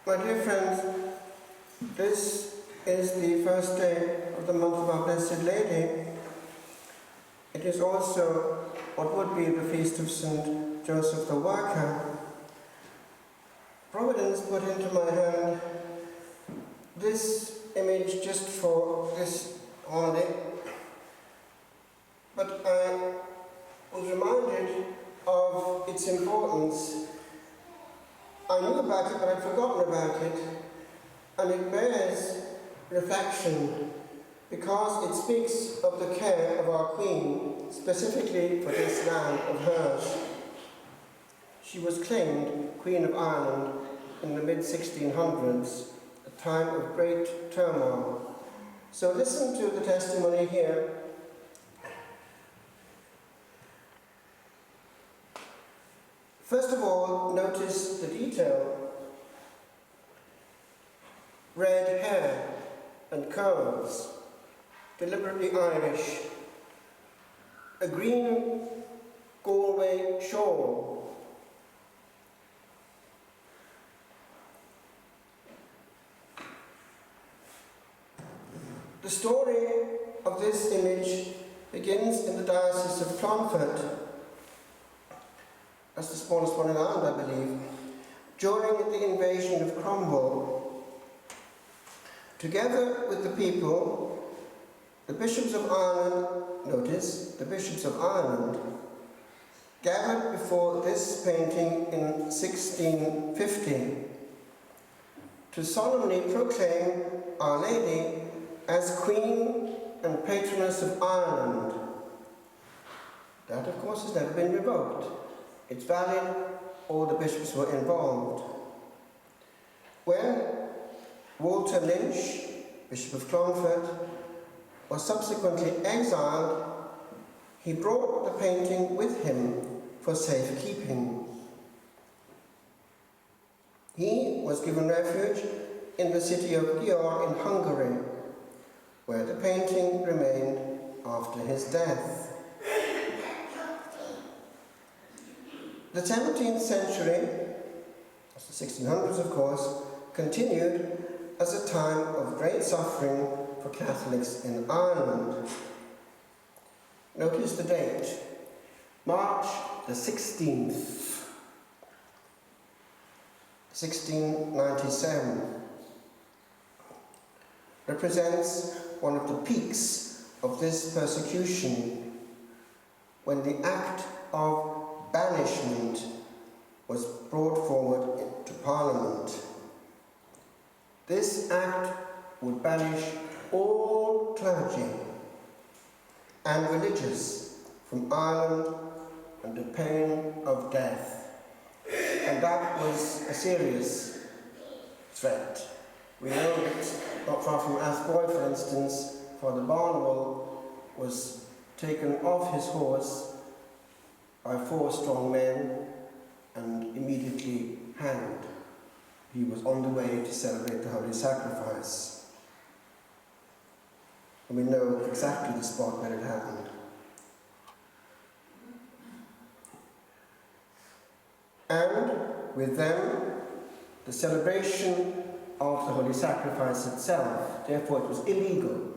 My dear friends, this is the first day of the month of our Blessed Lady. It is also what would be the feast of St. Joseph the Worker. Providence put into my hand this image just for this holiday, but I was reminded of its importance. I knew about it, but I'd forgotten about it, and it bears reflection because it speaks of the care of our Queen, specifically for this land of hers. She was claimed Queen of Ireland in the mid-1600s, a time of great turmoil. So listen to the testimony here. First of all, notice the detail. Red hair and curls, deliberately Irish. A green Galway shawl. The story of this image begins in the Diocese of Clonfert. That's the smallest one in Ireland, I believe. During the invasion of Cromwell, together with the people, the bishops of Ireland, notice, the bishops of Ireland, gathered before this painting in 1650 to solemnly proclaim Our Lady as Queen and Patroness of Ireland. That, of course, has never been revoked. It's valid, all the bishops were involved. When Walter Lynch, Bishop of Clonfert, was subsequently exiled, he brought the painting with him for safekeeping. He was given refuge in the city of Győr in Hungary, where the painting remained after his death. The 17th century, that's the 1600s of course, continued as a time of great suffering for Catholics in Ireland. Notice the date, March the 16th, 1697, represents one of the peaks of this persecution, when the act of banishment was brought forward into Parliament. This act would banish all clergy and religious from Ireland under pain of death. And that was a serious threat. We know that not far from Athboy, for instance, Father Barnwell was taken off his horse by 4 strong men and immediately hanged. He was on the way to celebrate the Holy Sacrifice. And we know exactly the spot where it happened. And with them, the celebration of the Holy Sacrifice itself. Therefore, it was illegal.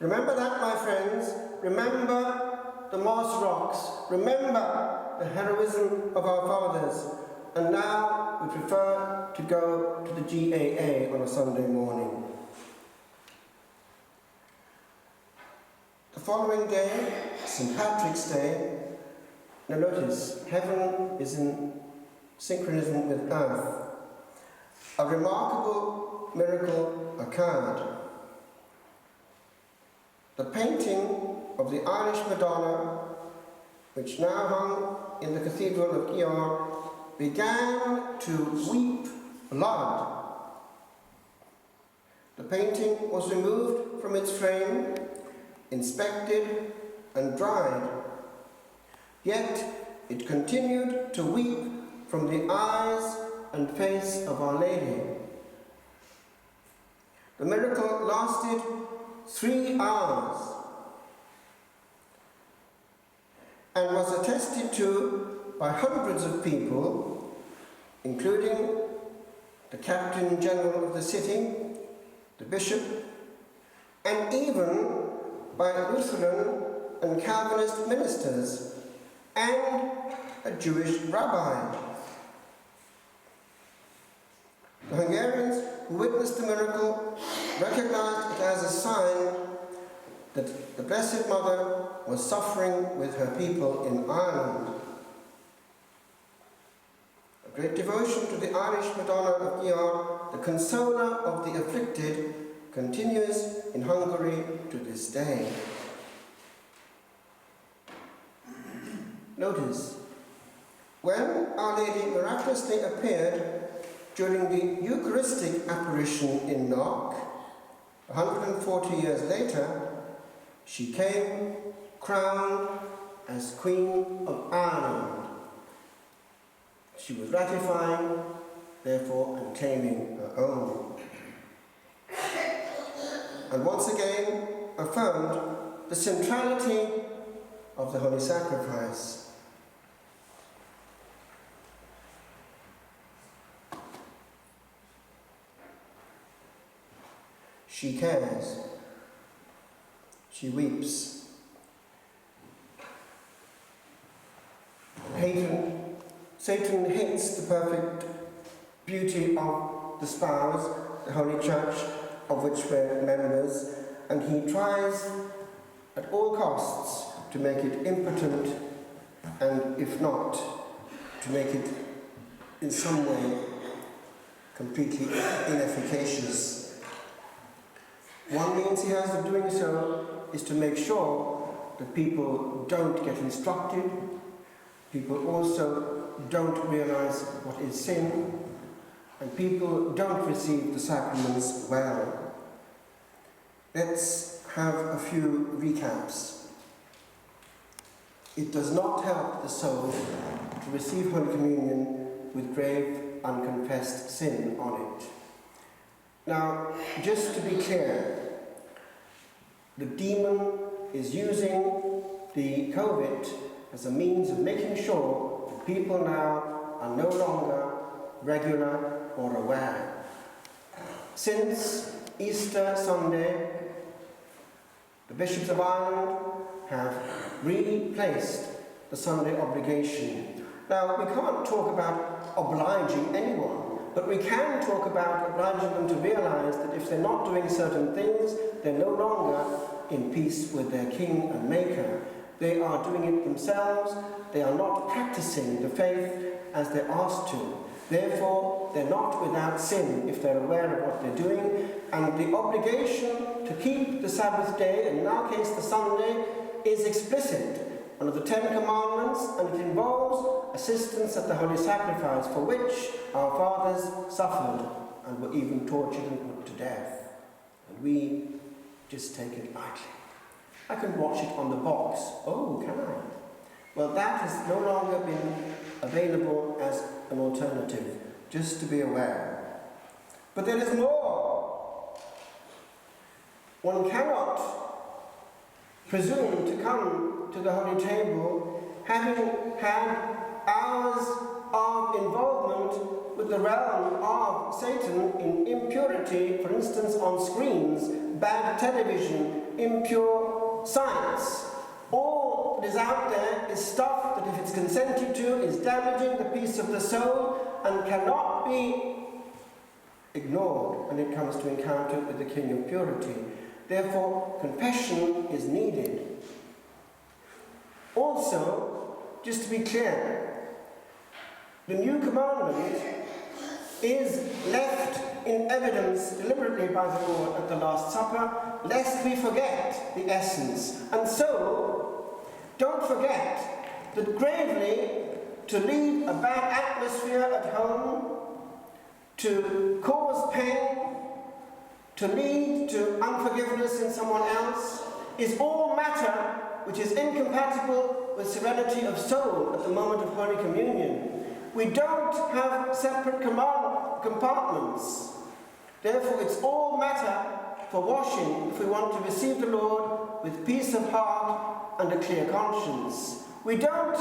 Remember that, my friends. Remember the Moss Rocks. Remember the heroism of our fathers. And now we prefer to go to the GAA on a Sunday morning. The following day, St. Patrick's Day, now notice, heaven is in synchronism with earth. A remarkable miracle occurred. The painting of the Irish Madonna, which now hung in the Cathedral of Győr, began to weep blood. The painting was removed from its frame, inspected and dried. Yet it continued to weep from the eyes and face of Our Lady. The miracle lasted 3 hours and was attested to by hundreds of people, including the captain general of the city, the bishop, and even by Lutheran and Calvinist ministers and a Jewish rabbi. The Hungarians who witnessed the miracle recognized it as a sign that the Blessed Mother was suffering with her people in Ireland. A great devotion to the Irish Madonna of Győr, the consoler of the afflicted, continues in Hungary to this day. Notice, when Our Lady miraculously appeared during the Eucharistic apparition in Knock, 140 years later, she came crowned as Queen of Ireland. She was ratifying, therefore, and claiming her own. And once again affirmed the centrality of the Holy Sacrifice. She cares. She weeps. Satan hates the perfect beauty of the spouse, the Holy Church, of which we're members, and he tries at all costs to make it impotent, and if not, to make it in some way completely inefficacious. One means he has of doing so is to make sure that people don't get instructed, people also don't realize what is sin, and people don't receive the sacraments well. Let's have a few recaps. It does not help the soul to receive Holy Communion with grave, unconfessed sin on it. Now, just to be clear, the demon is using the COVID as a means of making sure that people now are no longer regular or aware. Since Easter Sunday, the bishops of Ireland have replaced the Sunday obligation. Now, we can't talk about obliging anyone, but we can talk about obliging them to realize that if they're not doing certain things, they're no longer in peace with their King and Maker. They are doing it themselves. They are not practicing the faith as they're asked to. Therefore, they're not without sin if they're aware of what they're doing. And the obligation to keep the Sabbath day, and in our case the Sunday, is explicit under the Ten Commandments, and it involves assistance at the Holy Sacrifice, for which our fathers suffered and were even tortured and put to death. And we just take it lightly. I can watch it on the box. Oh, can I? Well, that has no longer been available as an alternative, just to be aware. But there is more. One cannot presume to come to the Holy Table having had hours of involvement with the realm of Satan in impurity, for instance on screens, bad television, impure science. All that is out there is stuff that, if it's consented to, is damaging the peace of the soul and cannot be ignored when it comes to encounter with the King of Purity. Therefore, confession is needed. Also, just to be clear, the new commandment is left in evidence deliberately by the Lord at the Last Supper, lest we forget the essence. And so, don't forget that gravely to leave a bad atmosphere at home, to cause pain, to lead to unforgiveness in someone else, is all matter which is incompatible with serenity of soul at the moment of Holy Communion. We don't have separate compartments. Therefore, it's all matter for washing if we want to receive the Lord with peace of heart and a clear conscience. We don't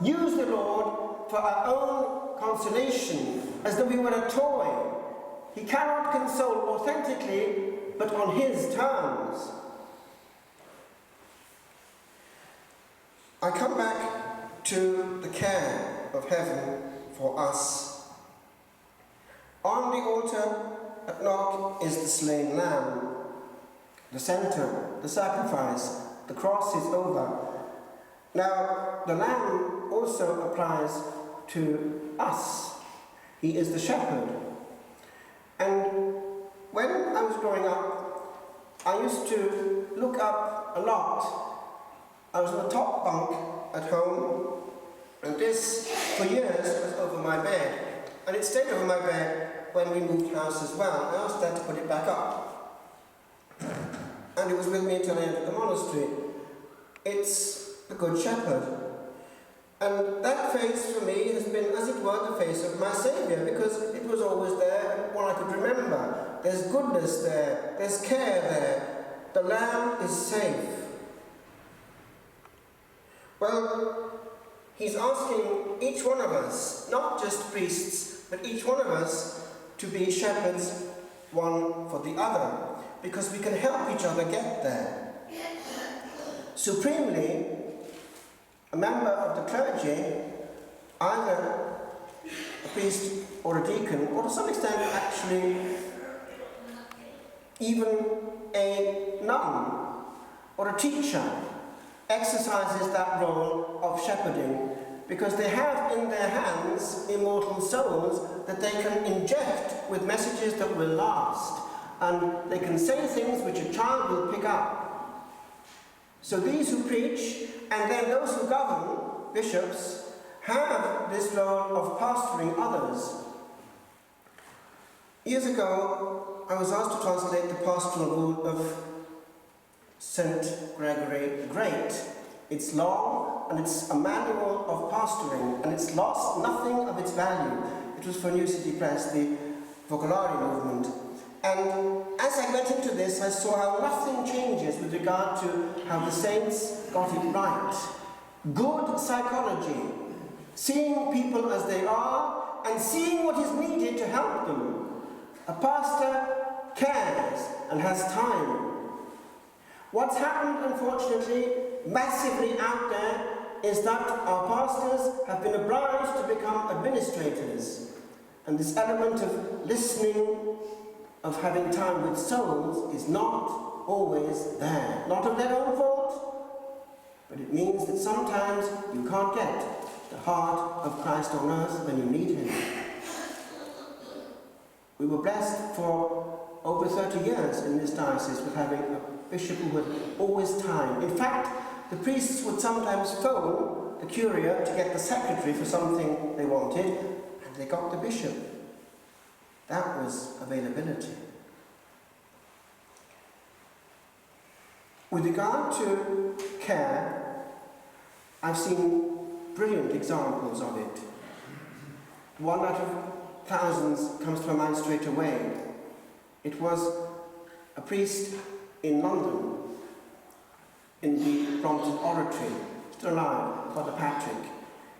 use the Lord for our own consolation, as though we were a toy. he cannot console authentically, but on his terms. I come back to the care of heaven for us. On the altar at Knock is the slain lamb, the centre, the sacrifice, the cross is over. Now, the lamb also applies to us. He is the shepherd. And when I was growing up, I used to look up a lot. I was on the top bunk at home, and this, for years, was over my bed. And it stayed over my bed when we moved house as well. I asked Dad to put it back up. And it was with me until I entered the monastery. It's the Good Shepherd. And that face for me has been, as it were, the face of my Saviour, because it was always there, and what I could remember. There's goodness there, there's care there. The lamb is safe. Well, he's asking each one of us, not just priests, but each one of us, to be shepherds one for the other, because we can help each other get there. Supremely, a member of the clergy, either a priest or a deacon, or to some extent actually even a nun or a teacher, exercises that role of shepherding, because they have in their hands immortal souls that they can inject with messages that will last, and they can say things which a child will pick up. So these who preach, and then those who govern, bishops, have this role of pastoring others. Years ago, I was asked to translate the pastoral rule of St. Gregory the Great. It's long, and it's a manual of pastoring, and it's lost nothing of its value. It was for New City Press, the Focolare movement. And as I went into this, I saw how nothing changes with regard to how the saints got it right. Good psychology, seeing people as they are, and seeing what is needed to help them. A pastor cares and has time. What's happened, unfortunately, massively out there, is that our pastors have been obliged to become administrators. And this element of listening, of having time with souls, is not always there. Not of their own fault, but it means that sometimes you can't get the heart of Christ on earth when you need him. We were blessed for over 30 years in this diocese with having a bishop who had always time. In fact, the priests would sometimes phone the curia to get the secretary for something they wanted, and they got the bishop. That was availability. With regard to care, I've seen brilliant examples of it. One out of thousands comes to my mind straight away. It was a priest in London, in the Brompton Oratory, still alive, Father Patrick.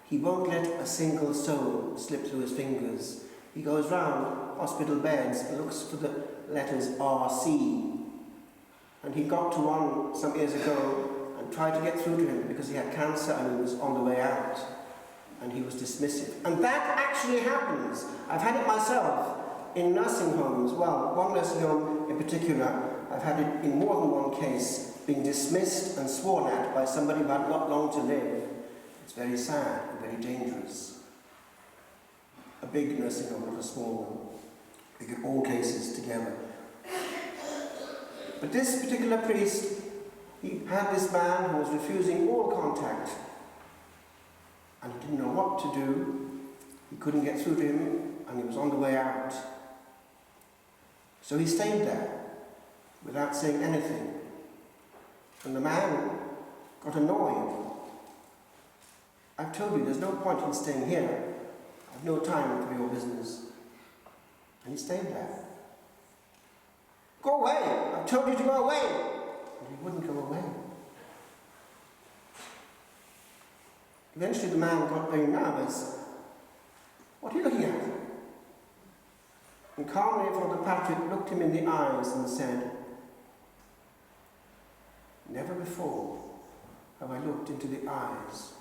He won't let a single soul slip through his fingers. He goes round hospital beds and looks for the letters RC. And he got to one some years ago and tried to get through to him because he had cancer and he was on the way out. And he was dismissive. And that actually happens. I've had it myself in nursing homes. Well, one nursing home in particular, I've had it in more than one case, being dismissed and sworn at by somebody who had not long to live. It's very sad and very dangerous. A big nursing home, not a small one. We get all cases together. But this particular priest, he had this man who was refusing all contact. And he didn't know what to do. He couldn't get through to him, and he was on the way out. So he stayed there without saying anything. And the man got annoyed. I've told you, there's no point in staying here. I've no time for your business. And he stayed there. Go away! I've told you to go away! And he wouldn't go away. Eventually the man got very nervous. What are you looking at? And calmly Father Patrick looked him in the eyes and said, "Never before have I looked into the eyes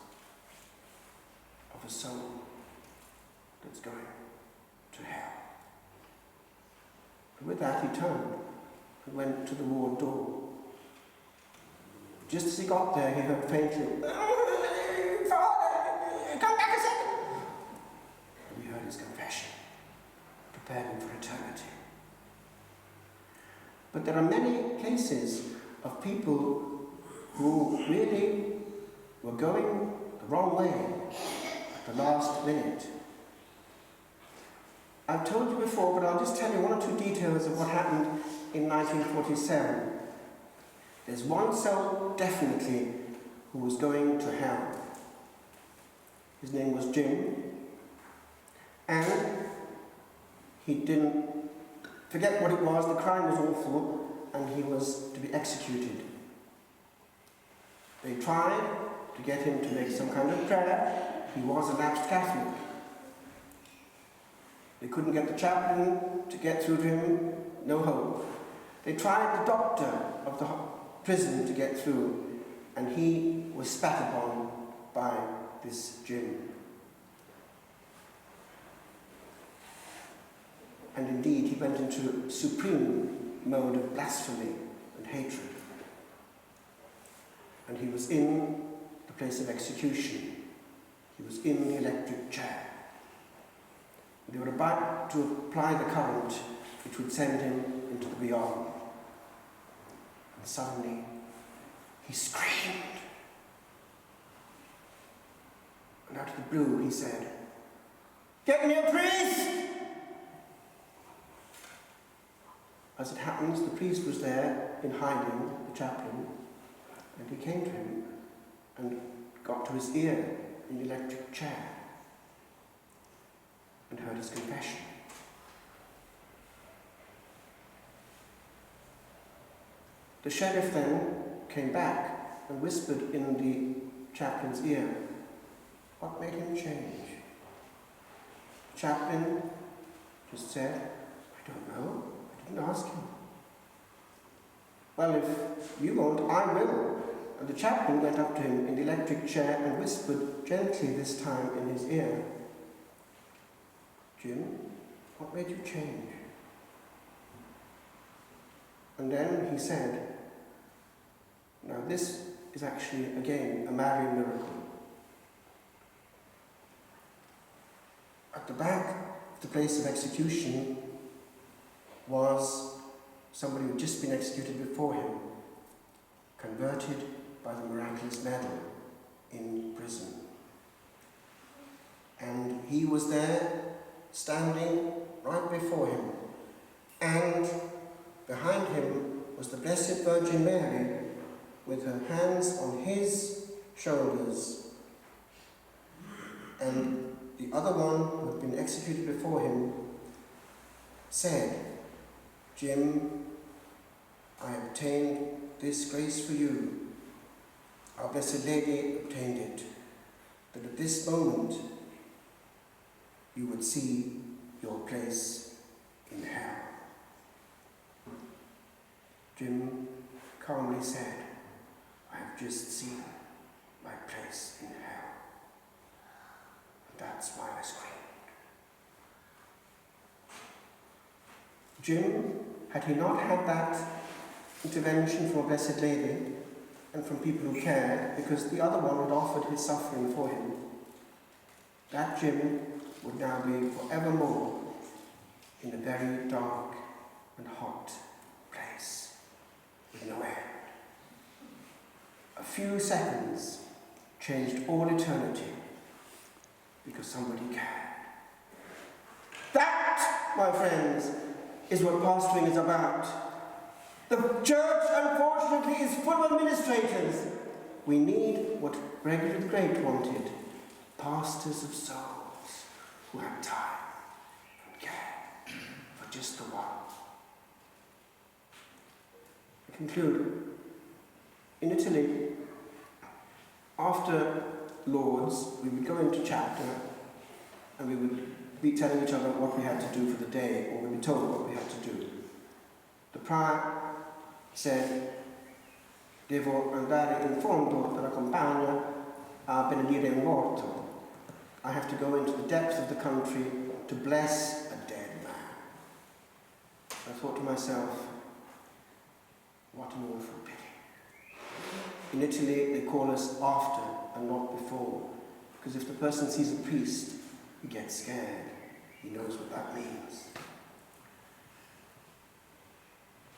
of a soul that's going to hell." And with that he turned and went to the ward door. Just as he got there, he heard faintly, "Father, come back a second." And he heard his confession, prepared him for eternity. But there are many cases of people who really were going the wrong way at the last minute. I've told you before, but I'll just tell you one or two details of what happened in 1947. There's one soul definitely who was going to hell. His name was Jim, and he didn't forget what it was. The crime was awful, and he was to be executed. They tried to get him to make some kind of prayer. He was a lapsed Catholic. They couldn't get the chaplain to get through to him. No hope. They tried the doctor of the prison to get through, and he was spat upon by this Jim. And indeed, he went into a supreme mode of blasphemy and hatred. And he was in the place of execution. He was in the electric chair. They were about to apply the current which would send him into the beyond. And suddenly, he screamed. And out of the blue, he said, "Get me a priest!" As it happens, the priest was there in hiding, the chaplain, and he came to him and got to his ear in the electric chair and heard his confession. The sheriff then came back and whispered in the chaplain's ear, "What made him change?" The chaplain just said, "I don't know. I didn't ask him." "Well, if you won't, I will." And the chaplain went up to him in the electric chair and whispered gently this time in his ear, "Jim, what made you change?" And then he said, now this is actually, again, a Marian miracle. At the back of the place of execution was somebody who had just been executed before him, converted by the miraculous medal in prison. And he was there, standing right before him. And behind him was the Blessed Virgin Mary with her hands on his shoulders. And the other one who had been executed before him said, "Jim, I obtained this grace for you. Our Blessed Lady obtained it, that at this moment you would see your place in hell." Jim calmly said, "I have just seen my place in hell. And that's why I screamed." Jim, had he not had that intervention from a Blessed Lady and from people who cared, because the other one had offered his suffering for him, that Jim would now be forevermore in a very dark and hot place with no end. A few seconds changed all eternity because somebody cared. That, my friends, is what pastoring is about. The church, unfortunately, is full of administrators. We need what Gregory the Great wanted: pastors of souls who have time and care for just the one. I conclude. In Italy, after Lord's, we would go into chapter and we would be telling each other what we had to do for the day, or we'd be told what we had to do. The prior said, devo andare in fondo per la campagna a benedire un morto. I have to go into the depths of the country to bless a dead man. I thought to myself, what an awful pity. In Italy, they call us after and not before, because if the person sees a priest, he gets scared. He knows what that means.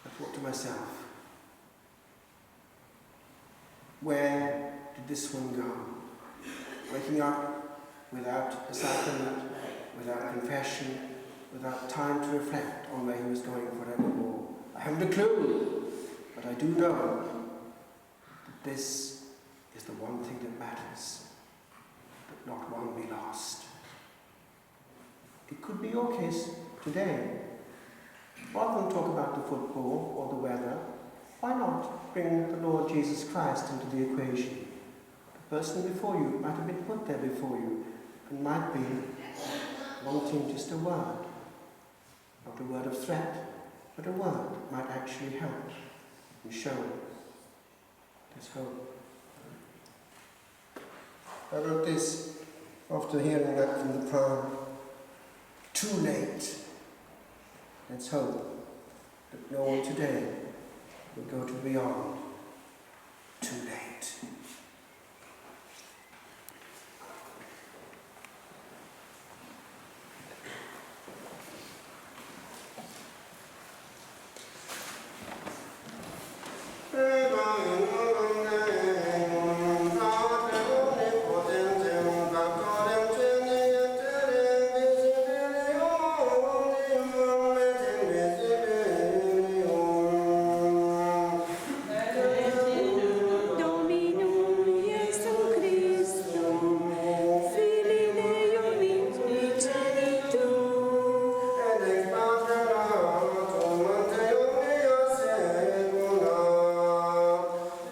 I thought to myself, where did this one go? Waking up without a sacrament, without confession, without time to reflect on where he was going forevermore. I haven't a clue, but I do know that this is the one thing that matters, that not one be lost. It could be your case today. Rather than talk about the football or the weather, why not bring the Lord Jesus Christ into the equation? The person before you might have been put there before you and might be wanting just a word. Not a word of threat, but a word that might actually help and show there's hope. I wrote this after hearing that from the prior. Too late. Let's hope that no one today will go to beyond too late.